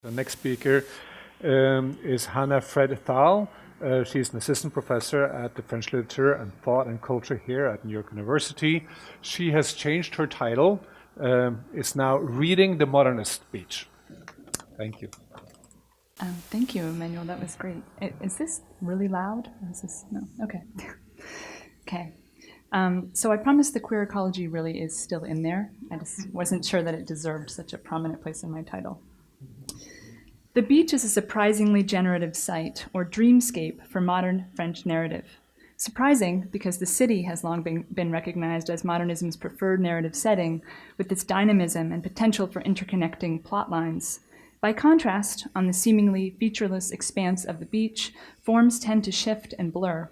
The next speaker is Hannah Freed-Thall. She's an assistant professor at the French Literature and Thought and Culture here at New York University. She has changed her title. It's now Reading the Modernist Beach. Thank you. Thank you, Emmanuel. That was great. Is this really loud? Or is this no? Okay. Okay. So I promised the queer ecology really is still in there. I just wasn't sure that it deserved such a prominent place in my title. The beach is a surprisingly generative site, or dreamscape, for modern French narrative. Surprising because the city has long been recognized as modernism's preferred narrative setting, with its dynamism and potential for interconnecting plot lines. By contrast, on the seemingly featureless expanse of the beach, forms tend to shift and blur.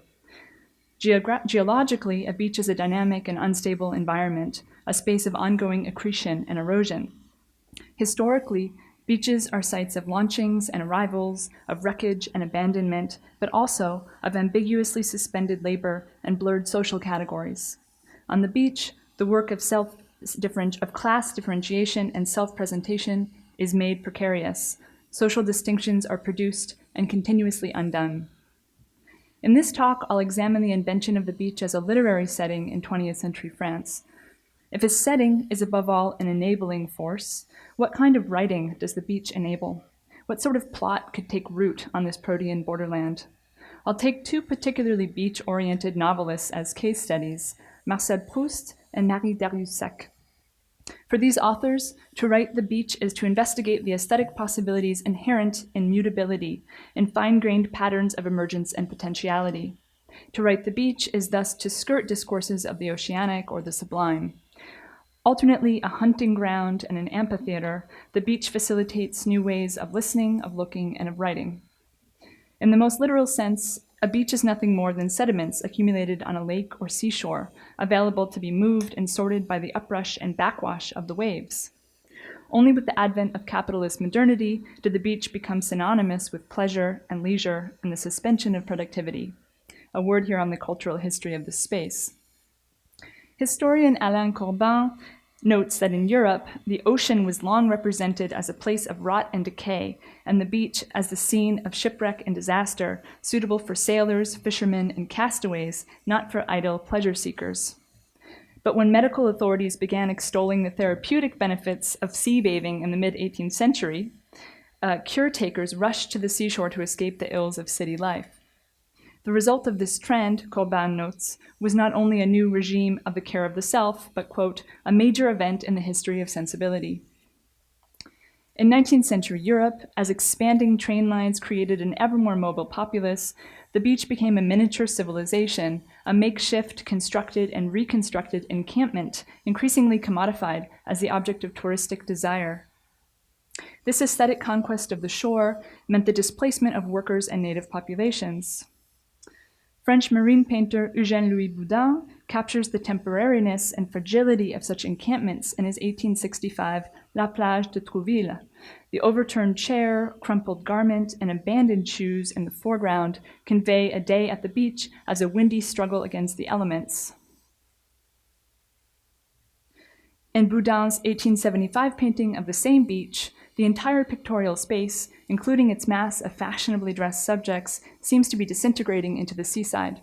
Geologically, a beach is a dynamic and unstable environment, a space of ongoing accretion and erosion. Historically, beaches are sites of launchings and arrivals, of wreckage and abandonment, but also of ambiguously suspended labor and blurred social categories. On the beach, the work of class differentiation and self-presentation is made precarious. Social distinctions are produced and continuously undone. In this talk, I'll examine the invention of the beach as a literary setting in 20th century France. If a setting is above all an enabling force, what kind of writing does the beach enable? What sort of plot could take root on this protean borderland? I'll take two particularly beach-oriented novelists as case studies, Marcel Proust and Marie Darrieussecq. For these authors, to write the beach is to investigate the aesthetic possibilities inherent in mutability, in fine-grained patterns of emergence and potentiality. To write the beach is thus to skirt discourses of the oceanic or the sublime. Alternately a hunting ground and an amphitheater, the beach facilitates new ways of listening, of looking, and of writing. In the most literal sense, a beach is nothing more than sediments accumulated on a lake or seashore, available to be moved and sorted by the uprush and backwash of the waves. Only with the advent of capitalist modernity did the beach become synonymous with pleasure and leisure and the suspension of productivity. A word here on the cultural history of this space. Historian Alain Corbin notes that in Europe, the ocean was long represented as a place of rot and decay, and the beach as the scene of shipwreck and disaster, suitable for sailors, fishermen, and castaways, not for idle pleasure seekers. But when medical authorities began extolling the therapeutic benefits of sea bathing in the mid-18th century, cure takers rushed to the seashore to escape the ills of city life. The result of this trend, Corbin notes, was not only a new regime of the care of the self, but, quote, a major event in the history of sensibility. In 19th century Europe, as expanding train lines created an ever more mobile populace, the beach became a miniature civilization, a makeshift, constructed, and reconstructed encampment, increasingly commodified as the object of touristic desire. This aesthetic conquest of the shore meant the displacement of workers and native populations. French marine painter Eugène-Louis Boudin captures the temporariness and fragility of such encampments in his 1865 La Plage de Trouville. The overturned chair, crumpled garment, and abandoned shoes in the foreground convey a day at the beach as a windy struggle against the elements. In Boudin's 1875 painting of the same beach, the entire pictorial space, including its mass of fashionably dressed subjects, seems to be disintegrating into the seaside.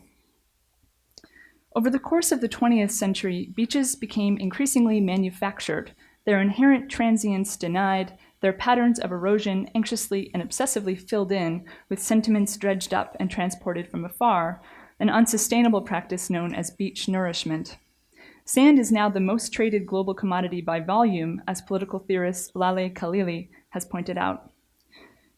Over the course of the 20th century, beaches became increasingly manufactured, their inherent transience denied, their patterns of erosion anxiously and obsessively filled in with sentiments dredged up and transported from afar, an unsustainable practice known as beach nourishment. Sand is now the most traded global commodity by volume, as political theorist Laleh Khalili has pointed out.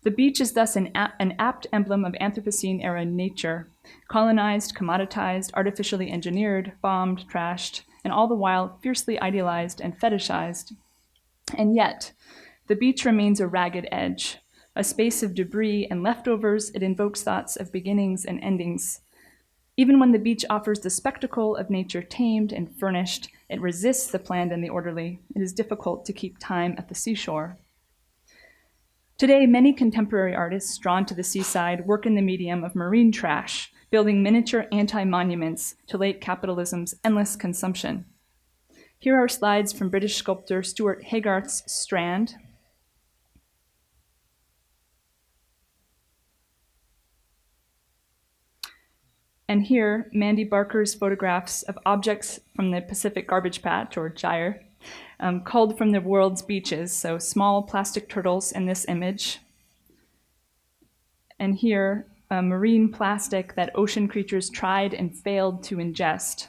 The beach is thus an apt emblem of Anthropocene-era nature, colonized, commoditized, artificially engineered, bombed, trashed, and all the while fiercely idealized and fetishized. And yet, the beach remains a ragged edge. A space of debris and leftovers, it invokes thoughts of beginnings and endings. Even when the beach offers the spectacle of nature tamed and furnished, it resists the planned and the orderly. It is difficult to keep time at the seashore. Today, many contemporary artists drawn to the seaside work in the medium of marine trash, building miniature anti-monuments to late capitalism's endless consumption. Here are slides from British sculptor Stuart Haygarth's Strand. And here, Mandy Barker's photographs of objects from the Pacific garbage patch, or gyre, culled from the world's beaches, so small plastic turtles in this image. And here, marine plastic that ocean creatures tried and failed to ingest.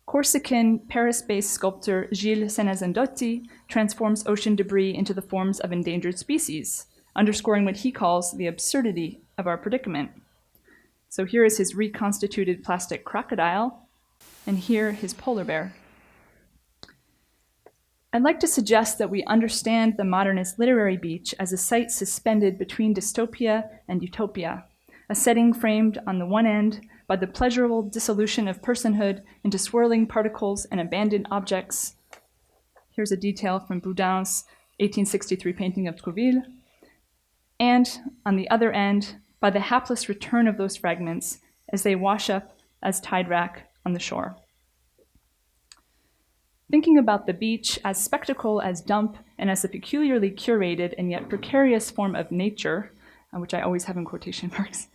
Corsican, Paris-based sculptor Gilles Senazendotti transforms ocean debris into the forms of endangered species, underscoring what he calls the absurdity of our predicament. So here is his reconstituted plastic crocodile, and here his polar bear. I'd like to suggest that we understand the modernist literary beach as a site suspended between dystopia and utopia, a setting framed on the one end by the pleasurable dissolution of personhood into swirling particles and abandoned objects. Here's a detail from Boudin's 1863 painting of Trouville. And on the other end, by the hapless return of those fragments as they wash up as tide rack on the shore. Thinking about the beach as spectacle, as dump, and as a peculiarly curated and yet precarious form of nature, which I always have in quotation marks,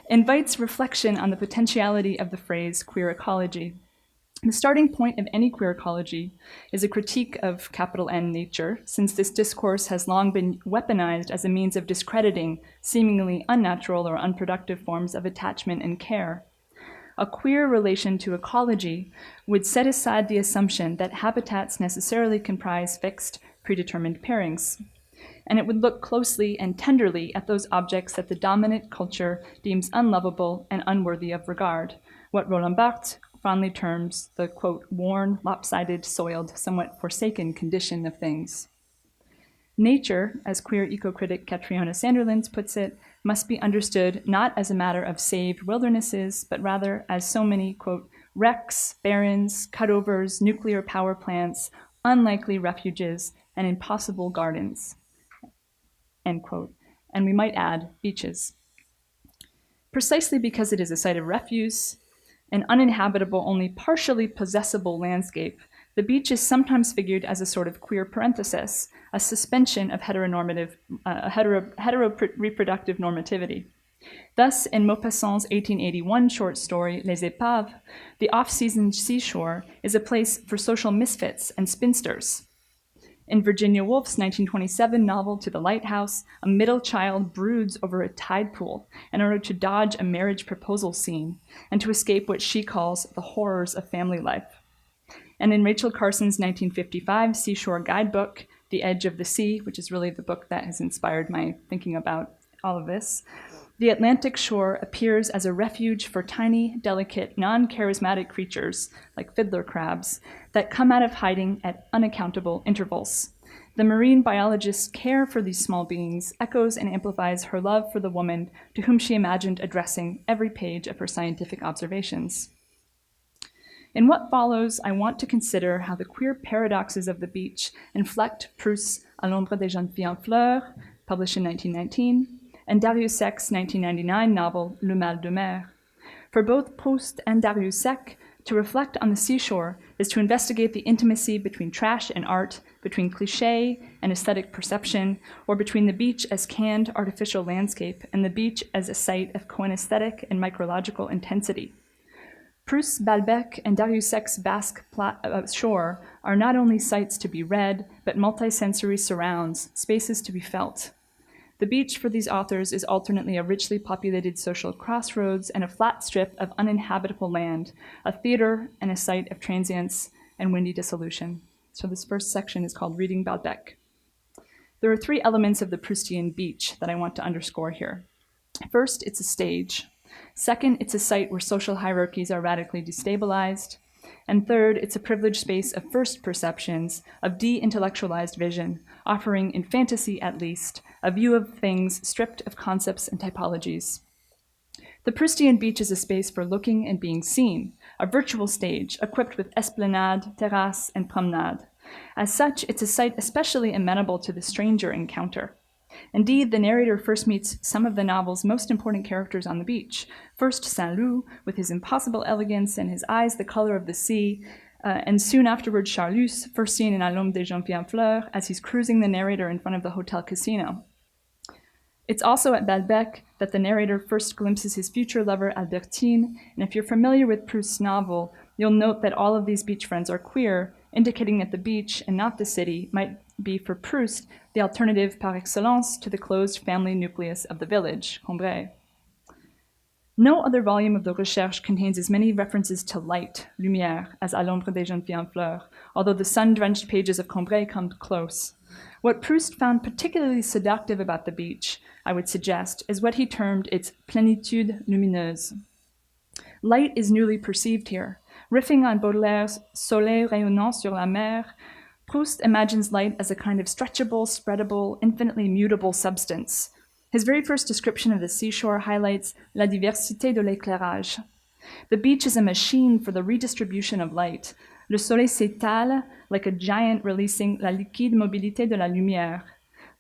invites reflection on the potentiality of the phrase queer ecology. The starting point of any queer ecology is a critique of capital N nature, since this discourse has long been weaponized as a means of discrediting seemingly unnatural or unproductive forms of attachment and care. A queer relation to ecology would set aside the assumption that habitats necessarily comprise fixed, predetermined pairings. And it would look closely and tenderly at those objects that the dominant culture deems unlovable and unworthy of regard, what Roland Barthes fondly terms the, quote, worn, lopsided, soiled, somewhat forsaken condition of things. Nature, as queer eco-critic Catriona Sanderlands puts it, must be understood not as a matter of saved wildernesses, but rather as so many, quote, wrecks, barrens, cutovers, nuclear power plants, unlikely refuges, and impossible gardens, end quote. And we might add beaches. Precisely because it is a site of refuse, an uninhabitable, only partially possessible landscape, the beach is sometimes figured as a sort of queer parenthesis, a suspension of heteroreproductive normativity. Thus, in Maupassant's 1881 short story, Les Épaves, the off-season seashore is a place for social misfits and spinsters. In Virginia Woolf's 1927 novel To the Lighthouse, a middle child broods over a tide pool in order to dodge a marriage proposal scene and to escape what she calls the horrors of family life. And in Rachel Carson's 1955 seashore guidebook, The Edge of the Sea, which is really the book that has inspired my thinking about all of this, the Atlantic shore appears as a refuge for tiny, delicate, non-charismatic creatures, like fiddler crabs, that come out of hiding at unaccountable intervals. The marine biologist's care for these small beings echoes and amplifies her love for the woman to whom she imagined addressing every page of her scientific observations. In what follows, I want to consider how the queer paradoxes of the beach inflect Proust's À l'ombre des jeunes filles en fleurs, published in 1919, and Dariussec's 1999 novel Le Mal de Mer. For both Proust and Dariussec, to reflect on the seashore is to investigate the intimacy between trash and art, between cliché and aesthetic perception, or between the beach as canned artificial landscape and the beach as a site of coanesthetic and micrological intensity. Proust's Balbec and Dariussec's Basque shore are not only sites to be read, but multisensory surrounds, spaces to be felt. The beach for these authors is alternately a richly populated social crossroads and a flat strip of uninhabitable land, a theater and a site of transience and windy dissolution. So this first section is called Reading Balbec. There are three elements of the Proustian beach that I want to underscore here. First, it's a stage. Second, it's a site where social hierarchies are radically destabilized. And third, it's a privileged space of first perceptions, of de-intellectualized vision, offering, in fantasy at least, a view of things stripped of concepts and typologies. The Proustian beach is a space for looking and being seen, a virtual stage equipped with esplanade, terrace, and promenade. As such, it's a site especially amenable to the stranger encounter. Indeed, the narrator first meets some of the novel's most important characters on the beach. First, Saint-Loup, with his impossible elegance and his eyes the color of the sea, and soon afterward Charlus, first seen in À l'ombre des jeunes filles en fleurs, as he's cruising the narrator in front of the hotel casino. It's also at Balbec that the narrator first glimpses his future lover, Albertine, and if you're familiar with Proust's novel, you'll note that all of these beach friends are queer, indicating that the beach, and not the city, might be for Proust the alternative par excellence to the closed family nucleus of the village, Cambrai. No other volume of the Recherche contains as many references to light, lumière, as À l'ombre des jeunes filles en fleurs, although the sun-drenched pages of Cambrai come close. What Proust found particularly seductive about the beach, I would suggest, is what he termed its plénitude lumineuse. Light is newly perceived here. Riffing on Baudelaire's Soleil rayonnant sur la mer, Proust imagines light as a kind of stretchable, spreadable, infinitely mutable substance. His very first description of the seashore highlights la diversité de l'éclairage. The beach is a machine for the redistribution of light. Le soleil s'étale like a giant releasing la liquide mobilité de la lumière.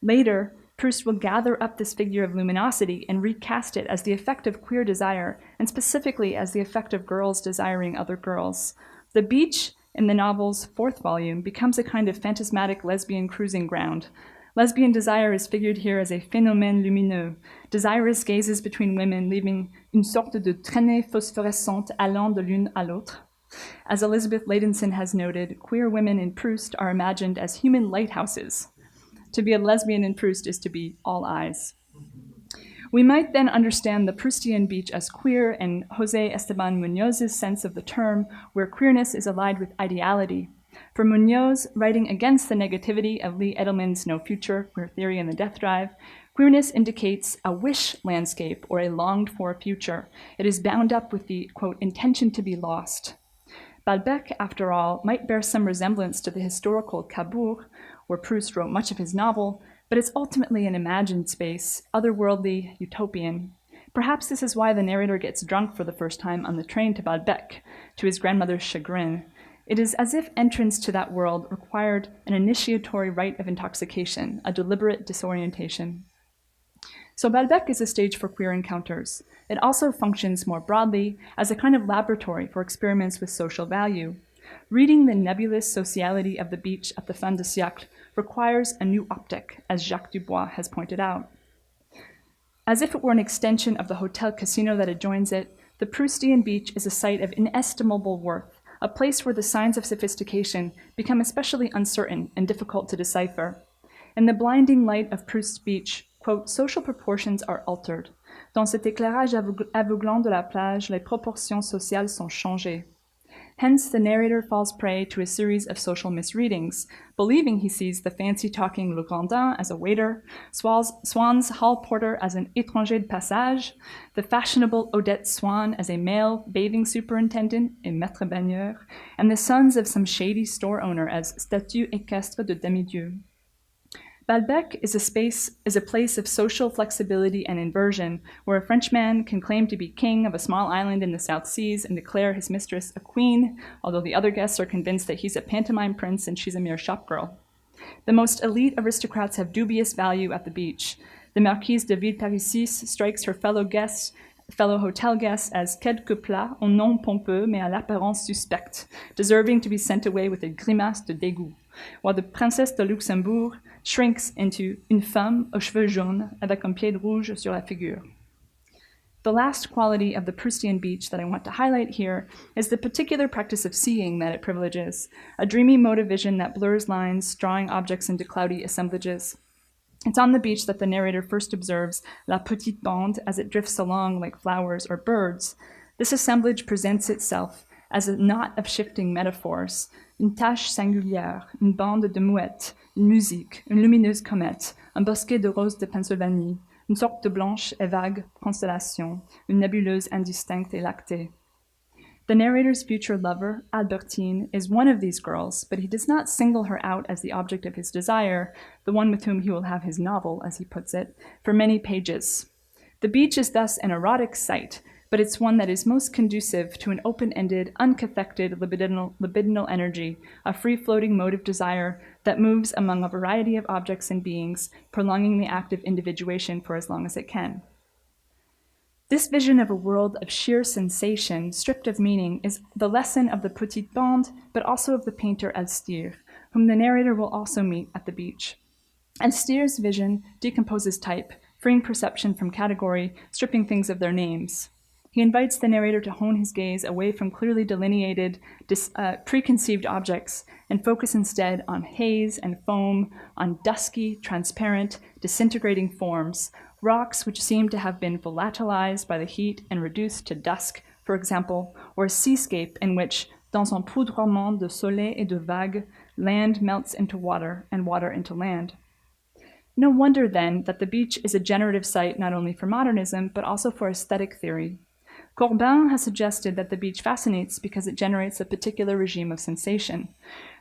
Later, Proust will gather up this figure of luminosity and recast it as the effect of queer desire, and specifically as the effect of girls desiring other girls. The beach, in the novel's fourth volume, becomes a kind of phantasmatic lesbian cruising ground. Lesbian desire is figured here as a phénomène lumineux. Desirous gazes between women, leaving une sorte de traînée phosphorescente allant de l'une à l'autre. As Elizabeth Leidenson has noted, queer women in Proust are imagined as human lighthouses. To be a lesbian in Proust is to be all eyes. We might then understand the Proustian beach as queer in José Esteban Muñoz's sense of the term, where queerness is allied with ideality. For Muñoz, writing against the negativity of Lee Edelman's No Future, Queer Theory and the Death Drive, queerness indicates a wish landscape or a longed-for future. It is bound up with the, quote, intention to be lost. Balbec, after all, might bear some resemblance to the historical Cabourg, where Proust wrote much of his novel, but it's ultimately an imagined space, otherworldly, utopian. Perhaps this is why the narrator gets drunk for the first time on the train to Balbec, to his grandmother's chagrin. It is as if entrance to that world required an initiatory rite of intoxication, a deliberate disorientation. So Balbec is a stage for queer encounters. It also functions more broadly as a kind of laboratory for experiments with social value. Reading the nebulous sociality of the beach at the fin de siècle requires a new optic, as Jacques Dubois has pointed out. As if it were an extension of the hotel casino that adjoins it, the Proustian beach is a site of inestimable worth, a place where the signs of sophistication become especially uncertain and difficult to decipher. In the blinding light of Proust's beach, quote, social proportions are altered. Dans cet éclairage aveuglant de la plage, les proportions sociales sont changées. Hence, the narrator falls prey to a series of social misreadings, believing he sees the fancy-talking Le Grandin as a waiter, Swann's hall porter as an étranger de passage, the fashionable Odette Swann as a male bathing superintendent, a maître baigneur, and the sons of some shady store owner as statues équestres de demi-dieux. Balbec is a place of social flexibility and inversion, where a Frenchman can claim to be king of a small island in the South Seas and declare his mistress a queen, although the other guests are convinced that he's a pantomime prince and she's a mere shopgirl. The most elite aristocrats have dubious value at the beach. The Marquise de Villeparisis strikes her fellow hotel guests as quelques plats au nom pompeux mais à l'apparence suspecte, deserving to be sent away with a grimace de dégoût, while the Princesse de Luxembourg shrinks into une femme aux cheveux jaunes avec un pied rouge sur la figure. The last quality of the Proustian beach that I want to highlight here is the particular practice of seeing that it privileges, a dreamy mode of vision that blurs lines, drawing objects into cloudy assemblages. It's on the beach that the narrator first observes la petite bande as it drifts along like flowers or birds. This assemblage presents itself as a knot of shifting metaphors, une tache singulière, une bande de mouettes, une musique, une lumineuse comète, un bosquet de roses de Pennsylvanie, une sorte de blanche et vague constellation, une nébuleuse indistincte et lactée. The narrator's future lover, Albertine, is one of these girls, but he does not single her out as the object of his desire, the one with whom he will have his novel, as he puts it, for many pages. The beach is thus an erotic site, but it's one that is most conducive to an open-ended, uncathected libidinal energy, a free-floating mode of desire that moves among a variety of objects and beings, prolonging the act of individuation for as long as it can. This vision of a world of sheer sensation, stripped of meaning, is the lesson of the petite bande, but also of the painter Elstir, whom the narrator will also meet at the beach. Elstir's vision decomposes type, freeing perception from category, stripping things of their names. He invites the narrator to hone his gaze away from clearly delineated, preconceived objects and focus instead on haze and foam, on dusky, transparent, disintegrating forms, rocks which seem to have been volatilized by the heat and reduced to dusk, for example, or a seascape in which, dans un poudroiement de soleil et de vagues, land melts into water and water into land. No wonder, then, that the beach is a generative site not only for modernism, but also for aesthetic theory. Corbin has suggested that the beach fascinates because it generates a particular regime of sensation.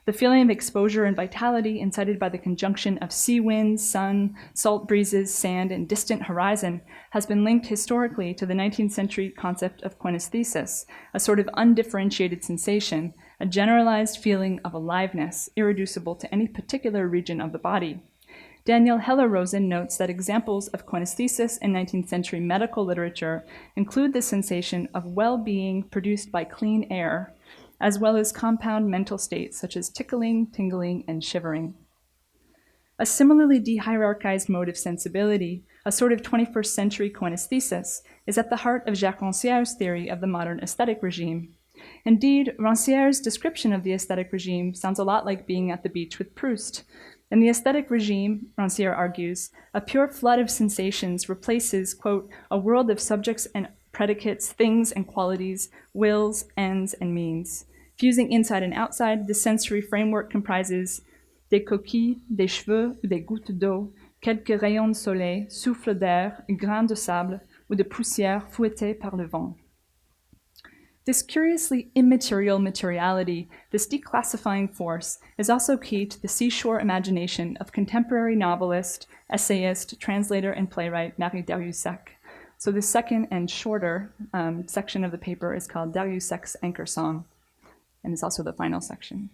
The feeling of exposure and vitality incited by the conjunction of sea winds, sun, salt breezes, sand, and distant horizon has been linked historically to the 19th century concept of koinesthesis, a sort of undifferentiated sensation, a generalized feeling of aliveness, irreducible to any particular region of the body. Daniel Heller-Rosen notes that examples of koinesthesis in 19th century medical literature include the sensation of well-being produced by clean air, as well as compound mental states such as tickling, tingling, and shivering. A similarly de-hierarchized mode of sensibility, a sort of 21st century koinesthesis, is at the heart of Jacques Rancière's theory of the modern aesthetic regime. Indeed, Rancière's description of the aesthetic regime sounds a lot like being at the beach with Proust. In the aesthetic regime, Rancière argues, a pure flood of sensations replaces, quote, a world of subjects and predicates, things and qualities, wills, ends, and means. Fusing inside and outside, the sensory framework comprises des coquilles, des cheveux ou des gouttes d'eau, quelques rayons de soleil, souffles d'air, grains de sable ou de poussière fouettés par le vent. This curiously immaterial materiality, this declassifying force, is also key to the seashore imagination of contemporary novelist, essayist, translator, and playwright Marie Darrieussecq. So the second and shorter section of the paper is called Darrieussecq's Anchor Song, and is also the final section.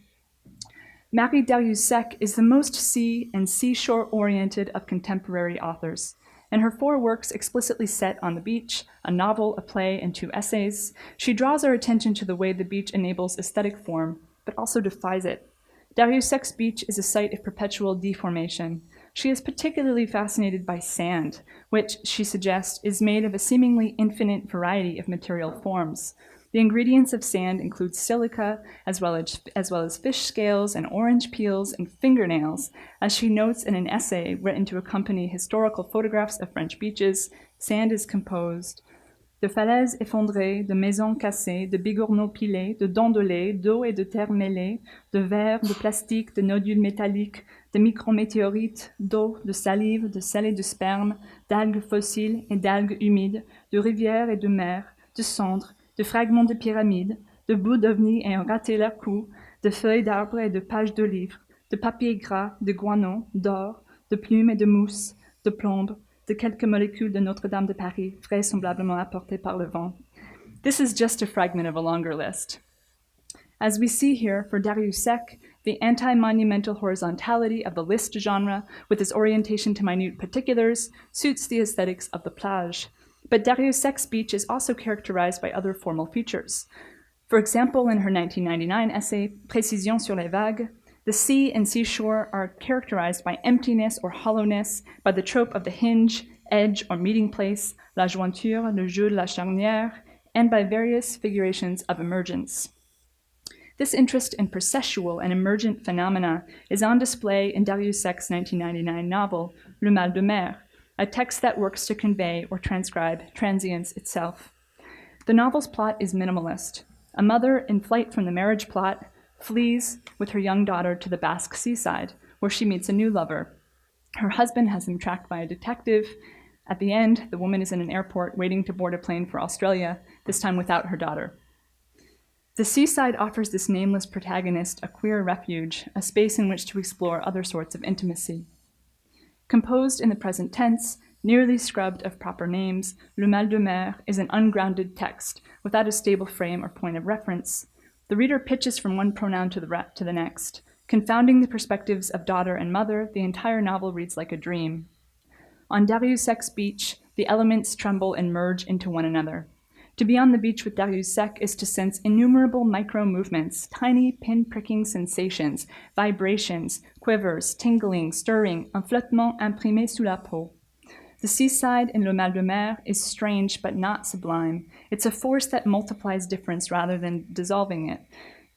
Marie Darrieussecq is the most sea and seashore-oriented of contemporary authors. In her 4 works explicitly set on the beach, a novel, a play, and 2 essays, she draws our attention to the way the beach enables aesthetic form, but also defies it. Darrieussecq's beach is a site of perpetual deformation. She is particularly fascinated by sand, which, she suggests, is made of a seemingly infinite variety of material forms. The ingredients of sand include silica, as well as fish scales and orange peels and fingernails. As she notes in an essay written to accompany historical photographs of French beaches, sand is composed de falaises effondrées, de maisons cassées, de bigorneaux pilés, de dents de lait, d'eau et de terre mêlées, de verre, de plastique, de nodules métalliques, de micrométéorites, d'eau, de salive, de sel et de sperme, d'algues fossiles et d'algues humides, de rivières et de mers, de cendres, de fragments de pyramides, de bouts d'ovnis ayant raté leur coup, de feuilles d'arbres et de pages de livres, de papier gras, de guano, d'or, de plumes et de mousse, de plomb, de quelques molécules de Notre-Dame de Paris, vraisemblablement apportées par le vent. This is just a fragment of a longer list. As we see here, for Darrieussecq, the anti-monumental horizontality of the list genre, with its orientation to minute particulars, suits the aesthetics of the plage. But Darrieussecq's beach is also characterized by other formal features. For example, in her 1999 essay, Précision sur les vagues, the sea and seashore are characterized by emptiness or hollowness, by the trope of the hinge, edge, or meeting place, la jointure, le jeu de la charnière, and by various figurations of emergence. This interest in processual and emergent phenomena is on display in Darrieussecq's 1999 novel, Le Mal de Mer, a text that works to convey or transcribe transience itself. The novel's plot is minimalist. A mother in flight from the marriage plot flees with her young daughter to the Basque seaside, where she meets a new lover. Her husband has him tracked by a detective. At the end, the woman is in an airport waiting to board a plane for Australia, this time without her daughter. The seaside offers this nameless protagonist a queer refuge, a space in which to explore other sorts of intimacy. Composed in the present tense, nearly scrubbed of proper names, Le Mal de Mer is an ungrounded text, without a stable frame or point of reference. The reader pitches from one pronoun to the next. Confounding the perspectives of daughter and mother, the entire novel reads like a dream. On Darrieussecq's beach, the elements tremble and merge into one another. To be on the beach with Darrieussecq is to sense innumerable micro-movements, tiny pin-pricking sensations, vibrations, quivers, tingling, stirring, un flottement imprimé sous la peau. The seaside in Le Mal de Mer is strange but not sublime. It's a force that multiplies difference rather than dissolving it.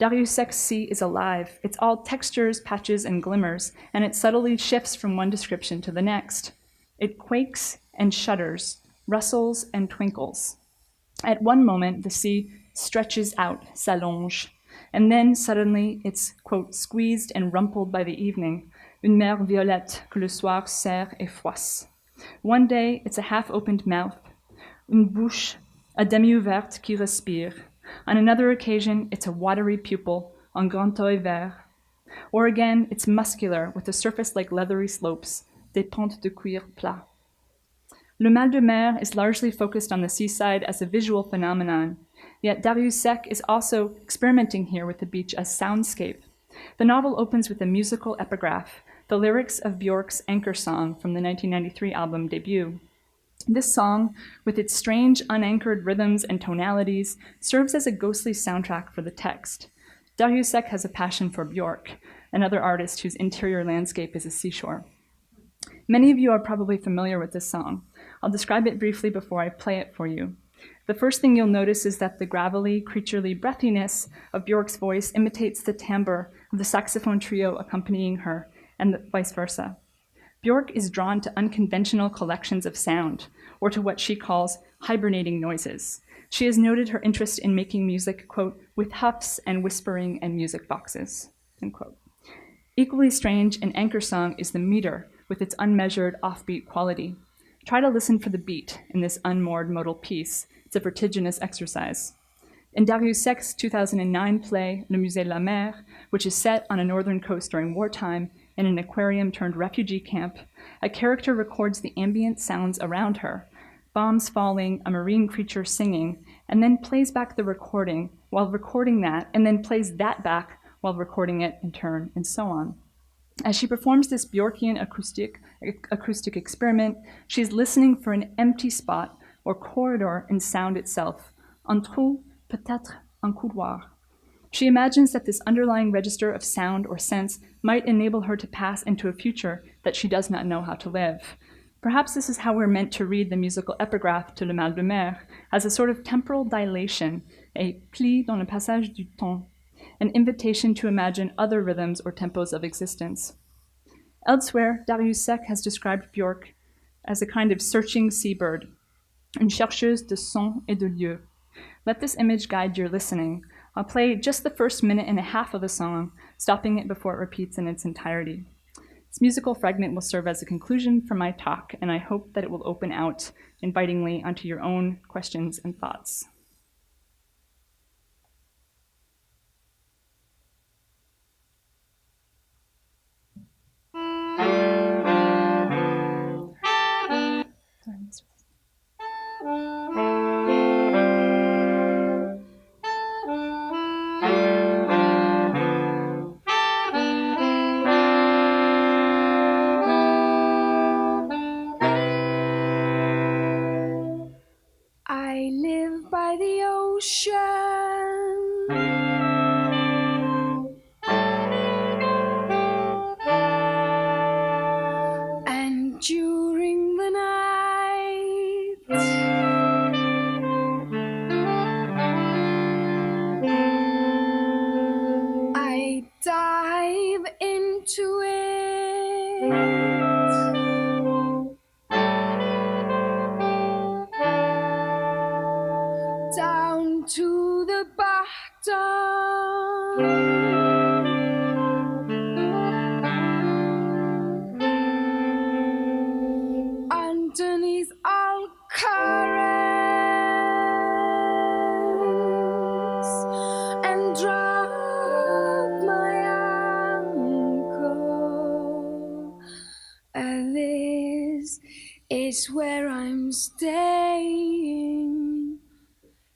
Darrieussecq's sea is alive. It's all textures, patches, and glimmers, and it subtly shifts from one description to the next. It quakes and shudders, rustles and twinkles. At one moment, the sea stretches out, s'allonge, and then suddenly it's, quote, squeezed and rumpled by the evening, une mer violette que le soir serre et froisse. One day, it's a half-opened mouth, une bouche, a demi-ouverte qui respire. On another occasion, it's a watery pupil, un grand œil vert. Or again, it's muscular, with a surface like leathery slopes, des pentes de cuir plat. Le Mal de Mer is largely focused on the seaside as a visual phenomenon, yet Darrieussecq is also experimenting here with the beach as soundscape. The novel opens with a musical epigraph, the lyrics of Björk's Anchor Song from the 1993 album Debut. This song, with its strange, unanchored rhythms and tonalities, serves as a ghostly soundtrack for the text. Darrieussecq has a passion for Björk, another artist whose interior landscape is a seashore. Many of you are probably familiar with this song. I'll describe it briefly before I play it for you. The first thing you'll notice is that the gravelly, creaturely breathiness of Björk's voice imitates the timbre of the saxophone trio accompanying her, and vice versa. Björk is drawn to unconventional collections of sound, or to what she calls hibernating noises. She has noted her interest in making music, quote, with huffs and whispering and music boxes, end quote. Equally strange in Anchor Song is the meter, with its unmeasured, offbeat quality. Try to listen for the beat in this unmoored modal piece. It's a vertiginous exercise. In Darrieussecq's 2009 play, Le Musée de la Mer, which is set on a northern coast during wartime in an aquarium-turned-refugee camp, a character records the ambient sounds around her, bombs falling, a marine creature singing, and then plays back the recording while recording that, and then plays that back while recording it in turn, and so on. As she performs this Björkian acoustic experiment, she's listening for an empty spot or corridor in sound itself, un trou, peut-être un couloir. She imagines that this underlying register of sound or sense might enable her to pass into a future that she does not know how to live. Perhaps this is how we're meant to read the musical epigraph to Le Mal de Mer, as a sort of temporal dilation, a pli dans le passage du temps, an invitation to imagine other rhythms or tempos of existence. Elsewhere, Darrieussecq has described Björk as a kind of searching seabird, une chercheuse de sons et de lieux. Let this image guide your listening. I'll play just the first minute and a half of the song, stopping it before it repeats in its entirety. This musical fragment will serve as a conclusion for my talk, and I hope that it will open out invitingly onto your own questions and thoughts. I live by the ocean, and during the night I dive into it. Down to the bottom, underneath all currents, and drop my anchor. This is where I'm staying.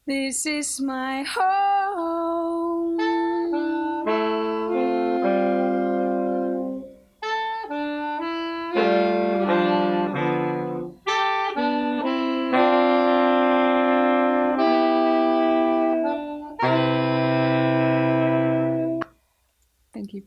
This is my home. Thank you.